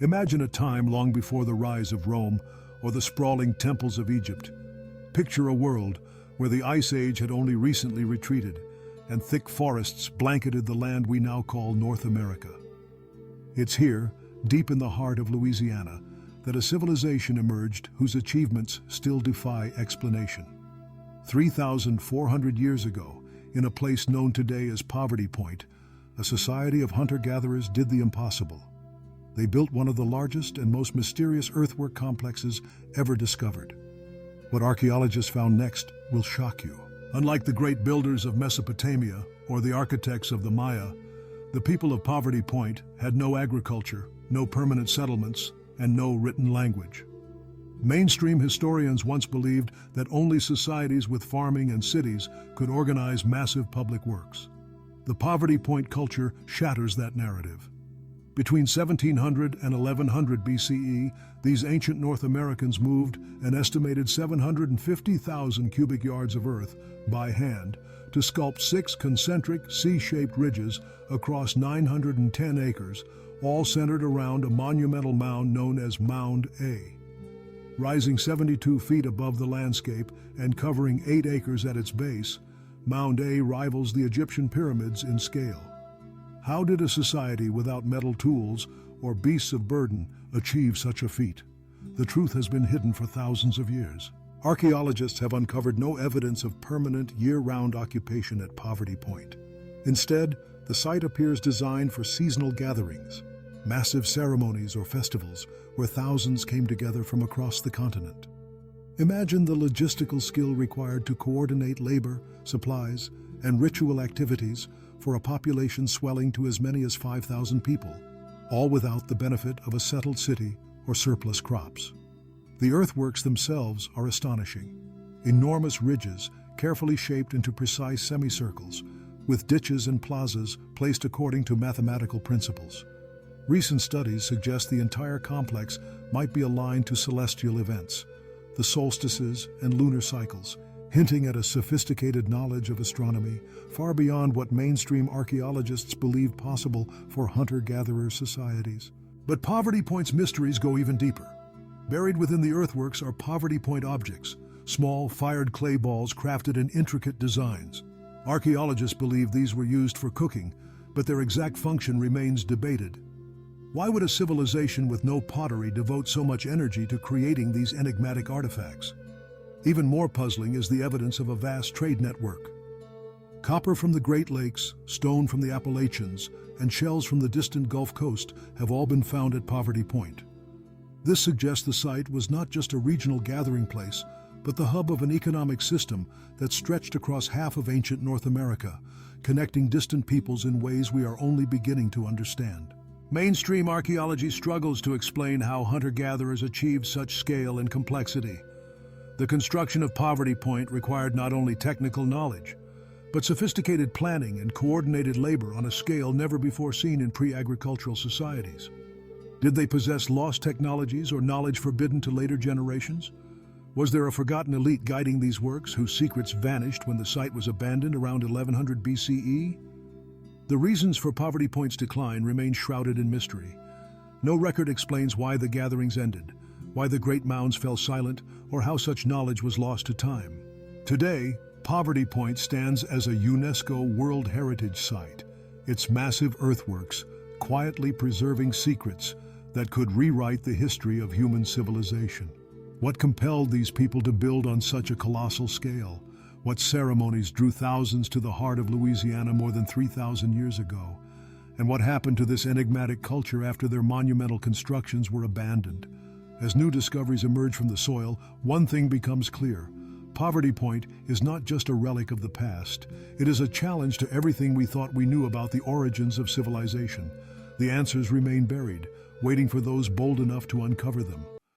Imagine a time long before the rise of Rome or the sprawling temples of Egypt. Picture a world where the Ice Age had only recently retreated and thick forests blanketed the land we now call North America. It's here, deep in the heart of Louisiana, that a civilization emerged whose achievements still defy explanation. 3,400 years ago, in a place known today as Poverty Point, a society of hunter-gatherers did the impossible. They built one of the largest and most mysterious earthwork complexes ever discovered. What archaeologists found next will shock you. Unlike the great builders of Mesopotamia or the architects of the Maya, the people of Poverty Point had no agriculture, no permanent settlements, and no written language. Mainstream historians once believed that only societies with farming and cities could organize massive public works. The Poverty Point culture shatters that narrative. Between 1700 and 1100 BCE, these ancient North Americans moved an estimated 750,000 cubic yards of earth by hand to sculpt 6 concentric, C-shaped ridges across 910 acres, all centered around a monumental mound known as Mound A. Rising 72 feet above the landscape and covering 8 acres at its base, Mound A rivals the Egyptian pyramids in scale. How did a society without metal tools or beasts of burden achieve such a feat? The truth has been hidden for thousands of years. Archaeologists have uncovered no evidence of permanent, year-round occupation at Poverty Point. Instead, the site appears designed for seasonal gatherings, massive ceremonies or festivals where thousands came together from across the continent. Imagine the logistical skill required to coordinate labor, supplies, and ritual activities for a population swelling to as many as 5,000 people, all without the benefit of a settled city or surplus crops. The earthworks themselves are astonishing. Enormous ridges, carefully shaped into precise semicircles, with ditches and plazas placed according to mathematical principles. Recent studies suggest the entire complex might be aligned to celestial events, the solstices and lunar cycles, hinting at a sophisticated knowledge of astronomy far beyond what mainstream archaeologists believed possible for hunter-gatherer societies. But Poverty Point's mysteries go even deeper. Buried within the earthworks are Poverty Point objects, small fired clay balls crafted in intricate designs. Archaeologists believe these were used for cooking, but their exact function remains debated. Why would a civilization with no pottery devote so much energy to creating these enigmatic artifacts? Even more puzzling is the evidence of a vast trade network. Copper from the Great Lakes, stone from the Appalachians, and shells from the distant Gulf Coast have all been found at Poverty Point. This suggests the site was not just a regional gathering place, but the hub of an economic system that stretched across half of ancient North America, connecting distant peoples in ways we are only beginning to understand. Mainstream archaeology struggles to explain how hunter-gatherers achieved such scale and complexity. The construction of Poverty Point required not only technical knowledge, but sophisticated planning and coordinated labor on a scale never before seen in pre-agricultural societies. Did they possess lost technologies or knowledge forbidden to later generations? Was there a forgotten elite guiding these works whose secrets vanished when the site was abandoned around 1100 BCE? The reasons for Poverty Point's decline remain shrouded in mystery. No record explains why the gatherings ended, why the great mounds fell silent, or how such knowledge was lost to time. Today, Poverty Point stands as a UNESCO World Heritage Site, its massive earthworks quietly preserving secrets that could rewrite the history of human civilization. What compelled these people to build on such a colossal scale? What ceremonies drew thousands to the heart of Louisiana more than 3,000 years ago? And what happened to this enigmatic culture after their monumental constructions were abandoned? As new discoveries emerge from the soil, one thing becomes clear. Poverty Point is not just a relic of the past. It is a challenge to everything we thought we knew about the origins of civilization. The answers remain buried, waiting for those bold enough to uncover them.